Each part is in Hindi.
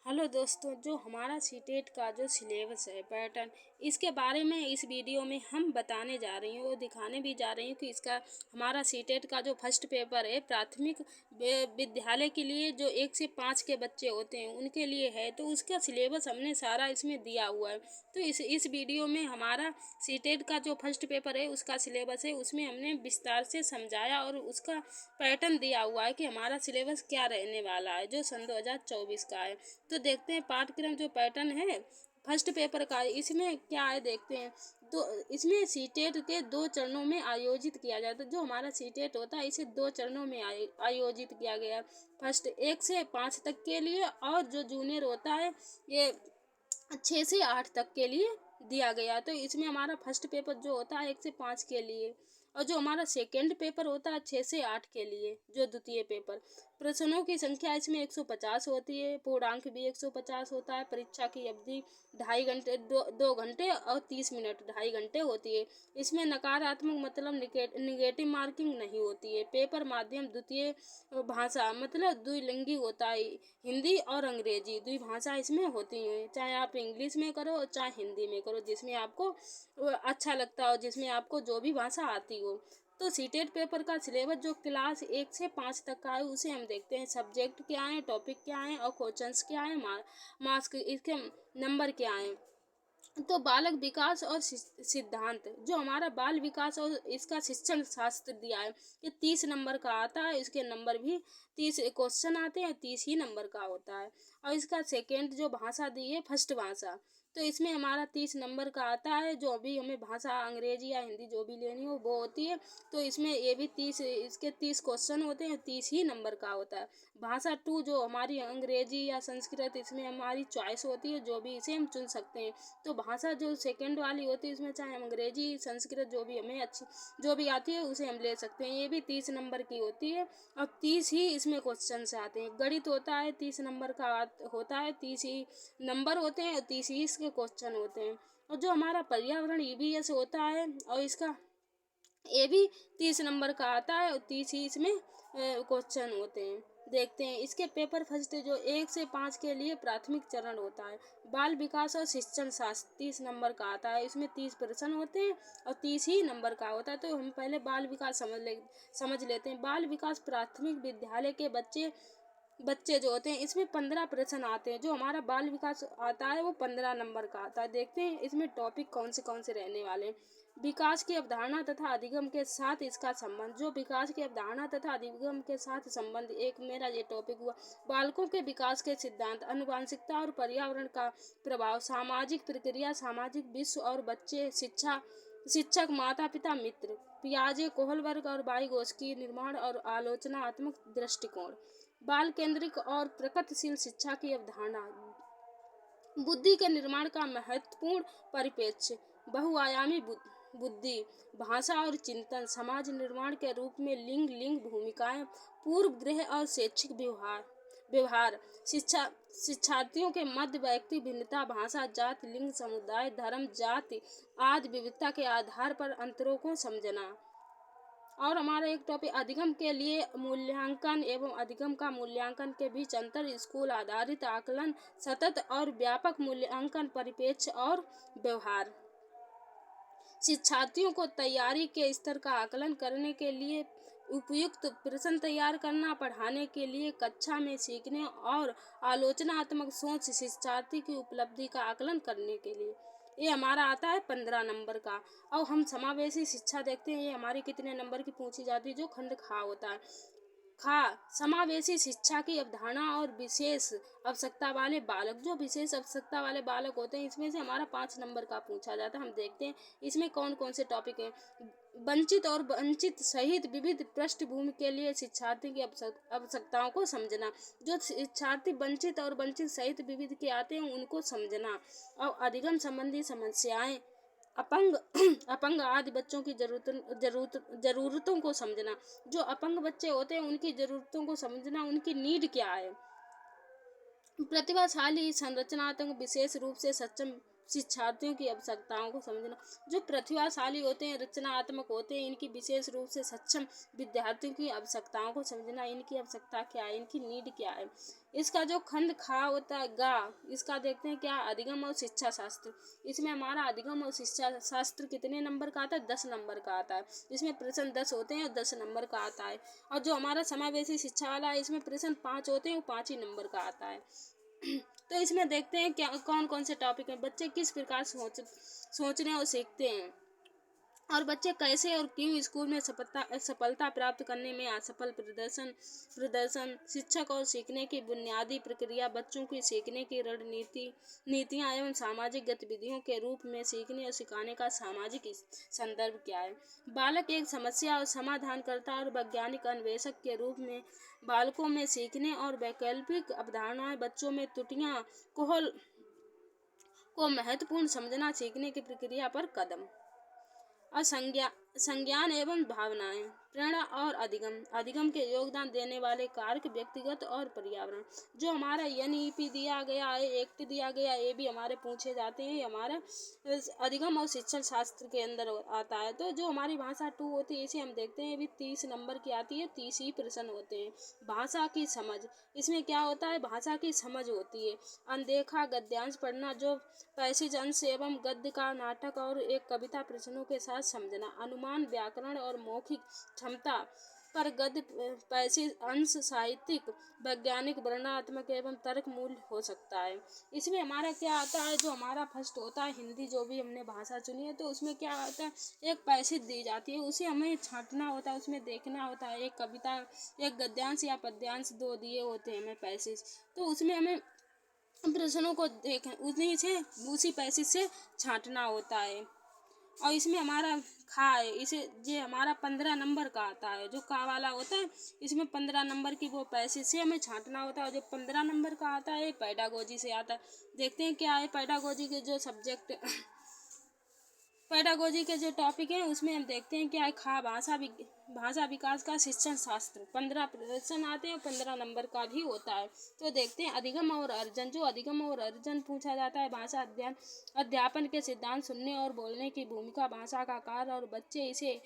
हेलो दोस्तों, जो हमारा सीटेट का जो सिलेबस है पैटर्न, इसके बारे में इस वीडियो में हम बताने जा रही हूँ और दिखाने भी जा रही हूँ कि इसका हमारा सीटेट का जो फर्स्ट पेपर है प्राथमिक विद्यालय के लिए जो 1 से 5 के बच्चे होते हैं उनके लिए है, तो उसका सिलेबस हमने सारा इसमें दिया हुआ है। तो इस वीडियो में हमारा सीटेट का जो फर्स्ट पेपर है उसका सिलेबस है, उसमें हमने विस्तार से समझाया और उसका पैटर्न दिया हुआ है कि हमारा सिलेबस क्या रहने वाला है जो सन 2024 का है। तो देखते हैं पाठ्यक्रम जो पैटर्न है फर्स्ट पेपर का, इसमें क्या है देखते हैं। तो इसमें सीटेट के 2 चरणों में आयोजित किया जाता है। जो हमारा सीटेट होता है इसे 2 चरणों में आयोजित किया गया। फर्स्ट 1 से 5 तक के लिए और जो जूनियर होता है ये 6 से 8 तक के लिए दिया गया। तो इसमें हमारा फर्स्ट पेपर जो होता है 1 से 5 के लिए, और जो हमारा सेकेंड पेपर होता है 6 से 8 के लिए जो द्वितीय पेपर। प्रश्नों की संख्या इसमें 150 होती है, पूर्णांक भी 150 होता है। परीक्षा की अवधि 2.5 घंटे 2 घंटे और 30 मिनट 2.5 घंटे होती है। इसमें नकारात्मक मतलब निगेटिव मार्किंग नहीं होती है। पेपर माध्यम द्वितीय भाषा मतलब द्विलिंगी होता है, हिंदी और अंग्रेजी द्विभाषा इसमें होती है। चाहे आप इंग्लिश में करो चाहे हिंदी में करो, जिसमें आपको अच्छा लगता हो, जिसमें आपको जो भी भाषा आती हो। तो सीटेट पेपर का सिलेबस जो क्लास 1 से 5 तक का है उसे हम देखते हैं। सब्जेक्ट क्या है, टॉपिक क्या है और क्वेश्चंस क्या है, मार्क्स इसके नंबर क्या हैं। तो बालक विकास और सिद्धांत, जो हमारा बाल विकास और इसका शिक्षण शास्त्र दिया है, ये 30 नंबर का आता है। इसके नंबर भी 30 क्वेश्चन आते हैं, 30 ही नंबर का होता है। और इसका सेकेंड जो भाषा दी है फर्स्ट भाषा, तो इसमें हमारा 30 नंबर का आता है। जो भी हमें भाषा अंग्रेजी या हिंदी जो भी लेनी हो वो होती है। तो इसमें ये भी 30 इसके 30 क्वेश्चन होते हैं, 30 ही नंबर का होता है। भाषा 2 जो हमारी अंग्रेजी या संस्कृत, इसमें हमारी चॉइस होती है, जो भी इसे हम चुन सकते हैं। तो भाषा जो सेकंड वाली होती है इसमें चाहे हम अंग्रेजी संस्कृत जो भी हमें अच्छी जो भी आती है उसे हम ले सकते हैं। ये भी 30 नंबर की होती है और 30 ही इसमें क्वेश्चन से आते हैं। गणित होता है 30 नंबर का होता है, 30 ही नंबर होते हैं और 30 ही इसके क्वेश्चन होते हैं। और जो हमारा पर्यावरण ईवीएस होता है और इसका ये भी 30 नंबर का आता है और 30 ही इसमें क्वेश्चन होते हैं। देखते हैं इसके पेपर फर्स्ट जो 1 से 5 के लिए प्राथमिक चरण होता है। बाल विकास और शिक्षण शास्त्र 30 नंबर का आता है। इसमें 30 प्रश्न होते हैं और 30 ही नंबर का होता है। तो हम पहले बाल विकास समझ लेते हैं। बाल विकास प्राथमिक विद्यालय के बच्चे जो होते हैं इसमें 15 प्रश्न आते हैं। जो हमारा बाल विकास आता है वो 15 नंबर का आता है। देखते हैं इसमें टॉपिक कौन से रहने वाले हैं। विकास की अवधारणा तथा अधिगम के साथ इसका संबंध, जो विकास की अवधारणा तथा अधिगम के साथ संबंध एक मेरा ये टॉपिक हुआ। बालकों के विकास के सिद्धांत, आनुवंशिकता और पर्यावरण का प्रभाव, सामाजिक प्रक्रिया, सामाजिक विश्व और बच्चे, शिक्षक, माता पिता, मित्र, पियाजे, कोहलबर्ग और वाइगोत्स्की, निर्माण और आलोचनात्मक दृष्टिकोण, बाल केंद्रिक और प्रगतिशील शिक्षा की अवधारणा, बुद्धि के निर्माण का महत्वपूर्ण परिप्रेक्ष्य, बहुआयामी बुद्धि, भाषा और चिंतन, समाज निर्माण के रूप में लिंग भूमिकाएं, पूर्व ग्रह और शैक्षिक व्यवहार, शिक्षार्थियों के मध्य व्यक्ति भिन्नता, भाषा, जाति, लिंग, समुदाय, धर्म, जाति आदि विविधता के आधार पर अंतरों को समझना। और हमारा एक टॉपिक अधिगम के लिए मूल्यांकन एवं अधिगम का मूल्यांकन के बीच अंतर, स्कूल आधारित आकलन, सतत और व्यापक मूल्यांकन, परिप्रेक्ष्य और व्यवहार, शिक्षार्थियों को तैयारी के स्तर का आकलन करने के लिए उपयुक्त प्रश्न तैयार करना, पढ़ाने के लिए कक्षा में सीखने और आलोचनात्मक सोच, शिक्षार्थी की उपलब्धि का आकलन करने के लिए। ये हमारा आता है 15 नंबर का। और हम समावेशी शिक्षा देखते हैं, ये हमारी कितने नंबर की पूछी जाती है, जो खंड खा होता है। समावेशी शिक्षा की अवधारणा और विशेष आवश्यकता वाले बालक, जो विशेष आवश्यकता वाले बालक होते हैं इसमें से हमारा 5 नंबर का पूछा जाता है। हम देखते हैं इसमें कौन कौन से टॉपिक हैं। वंचित और वंचित सहित विविध पृष्ठभूमि के लिए शिक्षार्थी की आवश्यकताओं को समझना, जो शिक्षार्थी वंचित और वंचित सहित विविध के आते हैं उनको समझना। और अधिगम संबंधी समस्याएं, अपंग अपंग आदि बच्चों की जरूरतों को समझना, जो अपंग बच्चे होते हैं उनकी जरूरतों को समझना, उनकी नीड क्या है। प्रतिभाशाली, संरचनात्मक, विशेष रूप से सक्षम शिक्षार्थियों की आवश्यकताओं को समझना। जो प्रतिभाशाली होते हैं, रचनात्मक होते हैं, इनकी विशेष रूप से सक्षम विद्यार्थियों की आवश्यकताओं को समझना। इनकी आवश्यकता क्या है, इनकी नीड क्या है। इसका जो खंड खा होता है गा, इसका देखते हैं क्या, अधिगम और शिक्षा शास्त्र। इसमें हमारा अधिगम और शिक्षा शास्त्र कितने नंबर का आता है, 10 नंबर का आता है। इसमें प्रश्न 10 होते हैं और 10 नंबर का आता है। और जो हमारा समावेशी शिक्षा वाला है, इसमें प्रश्न 5 होते हैं और 5 ही नंबर का आता है। तो इसमें देखते हैं क्या कौन कौन से टॉपिक हैं, बच्चे किस प्रकार सोचने और सीखते हैं, और बच्चे कैसे और क्यों स्कूल में सफलता प्राप्त करने में असफल प्रदर्शन शिक्षक और सीखने की बुनियादी प्रक्रिया, बच्चों की सीखने की नीतियाँ एवं सामाजिक गतिविधियों के रूप में सीखने और सिखाने का सामाजिक संदर्भ क्या है। बालक एक समस्या और समाधानकर्ता और वैज्ञानिक अन्वेषक के रूप में बालकों में सीखने और वैकल्पिक अवधारणाएं, बच्चों में त्रुटियां को महत्वपूर्ण समझना, सीखने की प्रक्रिया पर कदम। और संज्ञान एवं भावनाएं, प्रेरणा और अधिगम के योगदान देने वाले कारक, व्यक्तिगत और पर्यावरण। जो हमारा NEP दिया गया है, एक्ट दिया गया, ये भी हमारे पूछे जाते हैं। हमारा अधिगम और शिक्षण शास्त्र के अंदर आता है। तो जो हमारी भाषा 2 होती है, इसे हम देखते हैं भी 30 नंबर की आती है, 30 ही प्रश्न होते हैं। भाषा की समझ, इसमें क्या होता है, भाषा की समझ होती है। अनदेखा गद्यांश पढ़ना, जो पैसेज अंश एवं गद्य का नाटक और एक कविता प्रश्नों के साथ समझना। अनुमान, व्याकरण और मौखिक क्षमता पर गद्य पैसेज अंश साहित्यिक, वैज्ञानिक, वर्णनात्मक एवं तर्क मूल्य हो सकता है। इसमें हमारा क्या आता है, जो हमारा फर्स्ट होता है हिंदी, जो भी हमने भाषा चुनी है, तो उसमें क्या आता है, एक पैसेज दी जाती है, उसे हमें छांटना होता है, उसमें देखना होता है। एक कविता, एक गद्यांश या पद्यांश 2 दिए होते हैं हमें पैसेज, तो उसमें हमें प्रश्नों को उसी पैसेज से छांटना होता है। और इसमें हमारा खा है, इसे ये हमारा 15 नंबर का आता है। जो का वाला होता है, इसमें 15 नंबर की वो पैसेज से हमें छांटना होता है। और जो 15 नंबर का आता है, पैडागोजी से आता है। देखते हैं क्या है पैडागोजी के जो सब्जेक्ट पेडागोजी के जो टॉपिक हैं, उसमें हम देखते हैं क्या है, भाषा विकास का शिक्षण शास्त्र। 15 प्रश्न आते हैं, 15 नंबर का भी होता है। तो देखते हैं अधिगम और अर्जन। जो अधिगम और अर्जन पूछा जाता है, भाषा अध्यापन के सिद्धांत, सुनने और बोलने की भूमिका, भाषा का कार्य, और बच्चे इसे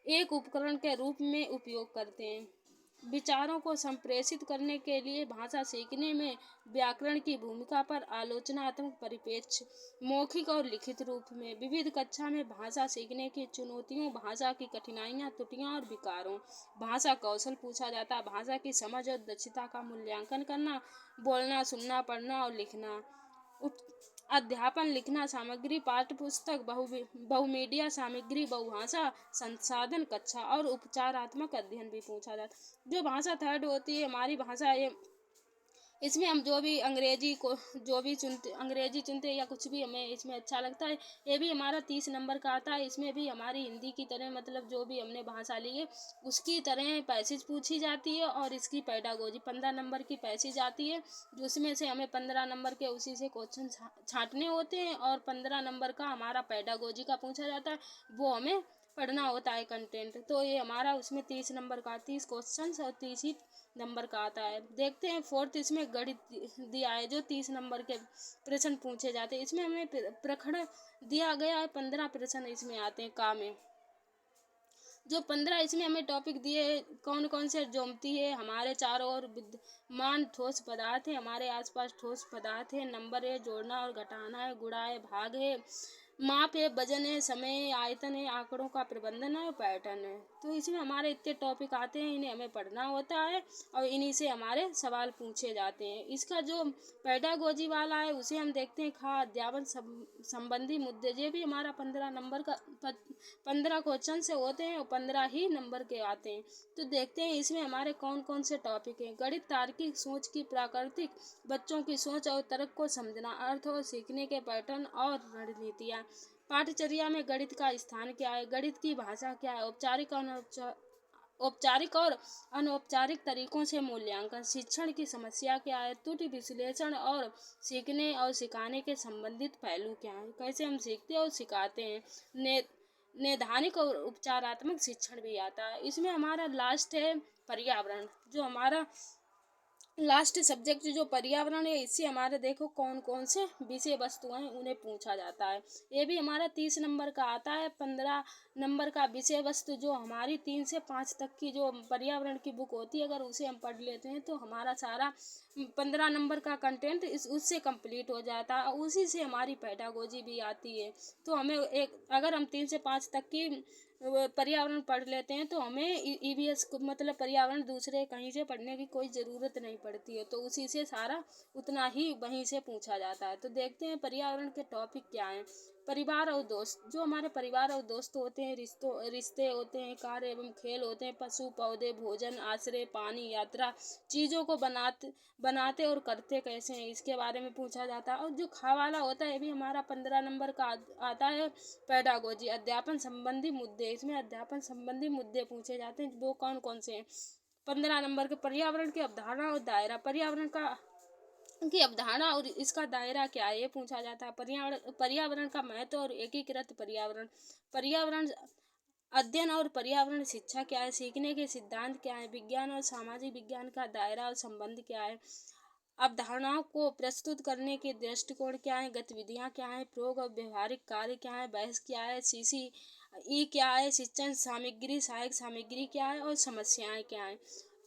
एक उपकरण के रूप में उपयोग करते हैं। विचारों को संप्रेषित करने के लिए भाषा सीखने में व्याकरण की भूमिका पर आलोचनात्मक परिप्रेक्ष्य, मौखिक और लिखित रूप में। विविध कक्षा में भाषा सीखने की चुनौतियों, भाषा की कठिनाइयाँ, त्रुटियाँ और विकारों। भाषा कौशल पूछा जाता है, भाषा की समझ और दक्षता का मूल्यांकन करना, बोलना, सुनना, पढ़ना और लिखना। अध्यापन, लिखना सामग्री, पाठ्य पुस्तक, बहुमीडिया सामग्री, बहुभाषा संसाधन, कक्षा और उपचारात्मक अध्ययन भी पूछा जाता है। जो भाषा 3rd होती है हमारी भाषा, ये इसमें हम जो भी अंग्रेजी चुनते या कुछ भी हमें इसमें अच्छा लगता है, ये भी हमारा 30 नंबर का आता है। इसमें भी हमारी हिंदी की तरह, मतलब जो भी हमने भाषा ली है उसकी तरह पैसेज पूछी जाती है। और इसकी पेडागोजी 15 नंबर की पैसेज आती है, जिसमें से हमें 15 नंबर के उसी से क्वेश्चन छांटने होते हैं। और 15 नंबर का हमारा पेडागोजी का पूछा जाता है, वो हमें पढ़ना होता है कंटेंट। तो ये हमारा उसमें 30 नंबर का 30 क्वेश्चन और 30 ही नंबर का आता है। देखते हैं 4th, इसमें गणित दिया है, जो 30 नंबर के प्रश्न पूछे जाते हैं। इसमें हमें प्रखंड दिया गया है, 15 प्रश्न इसमें आते हैं का में। जो 15 इसमें हमें टॉपिक दिए कौन कौन से, ज्योमेट्री है, हमारे चारों ओर विद्यमान ठोस पदार्थ है, हमारे आसपास ठोस पदार्थ है, नंबर है, जोड़ना और घटाना है, गुणा है, भाग है, माप है, वजन है, समय है, आयतन है, आंकड़ों का प्रबंधन है, पैटर्न है। तो इसमें हमारे इतने टॉपिक आते हैं, इन्हें हमें पढ़ना होता है और इन्हीं से हमारे सवाल पूछे जाते हैं। इसका जो पेडागोजी वाला है, उसे हम देखते हैं खा अध्यापन संबंधी मुद्दे। ये भी हमारा 15 नंबर का 15 क्वेश्चन से होते हैं और 15 ही नंबर के आते हैं। तो देखते हैं इसमें हमारे कौन कौन से टॉपिक हैं। गणित, तार्किक सोच की प्राकृतिक, बच्चों की सोच और तर्क को समझना, अर्थ और सीखने के पैटर्न और रणनीतियाँ। पाठ्यचर्या में गणित का स्थान क्या है, गणित की भाषा क्या है, औपचारिक और अनौपचारिक तरीकों से मूल्यांकन, शिक्षण की समस्या क्या है, त्रुटि विश्लेषण और सीखने और सिखाने के संबंधित पहलू क्या हैं, कैसे हम सीखते और सिखाते हैं। नैदानिक और उपचारात्मक शिक्षण भी आता है। इसमें हमारा लास्ट है पर्यावरण। जो हमारा लास्ट सब्जेक्ट जो पर्यावरण है, इससे हमारे देखो कौन कौन से विषय वस्तु हैं उन्हें पूछा जाता है। ये भी हमारा 30 नंबर का आता है। 15 नंबर का विषय वस्तु जो हमारी 3 से 5 तक की जो पर्यावरण की बुक होती है, अगर उसे हम पढ़ लेते हैं तो हमारा सारा 15 नंबर का कंटेंट उससे कंप्लीट हो जाता है और उसी से हमारी पेडागोजी भी आती है। तो हमें एक अगर हम 3 से 5 तक की पर्यावरण पढ़ लेते हैं तो हमें ईवीएस मतलब पर्यावरण दूसरे कहीं से पढ़ने की कोई ज़रूरत नहीं पड़ती है, तो उसी से सारा उतना ही वहीं से पूछा जाता है। तो देखते हैं पर्यावरण के टॉपिक क्या हैं। परिवार और दोस्त, जो हमारे परिवार और दोस्त होते हैं, रिश्ते होते हैं, कार्य एवं खेल होते हैं, पशु पौधे, भोजन, आश्रय, पानी, यात्रा, चीज़ों को बनाते और करते कैसे हैं, इसके बारे में पूछा जाता है। और जो खा वाला होता है ये भी हमारा 15 नंबर का आता है। पेडागोजी, अध्यापन संबंधी मुद्दे, इसमें अध्यापन संबंधी मुद्दे पूछे जाते हैं। वो कौन कौन से हैं? 15 नंबर के पर्यावरण की अवधारणा और दायरा, पर्यावरण की अवधारणा और इसका दायरा क्या है ये पूछा जाता है। पर्यावरण का महत्व और एकीकृत पर्यावरण, पर्यावरण अध्ययन और पर्यावरण शिक्षा क्या है, सीखने के सिद्धांत क्या है, विज्ञान और सामाजिक विज्ञान का दायरा और संबंध क्या है, अवधारणाओं को प्रस्तुत करने के दृष्टिकोण क्या है, गतिविधियाँ क्या है, प्रयोग और व्यवहारिक कार्य क्या है, बहस क्या है, सीसी ई क्या है, शिक्षण सामग्री सहायक सामग्री क्या है और समस्याएं क्या है।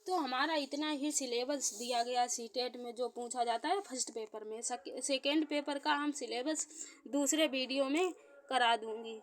तो हमारा इतना ही सिलेबस दिया गया सीटेट में जो पूछा जाता है फर्स्ट पेपर में। सेकेंड पेपर का हम सिलेबस दूसरे वीडियो में करा दूंगी।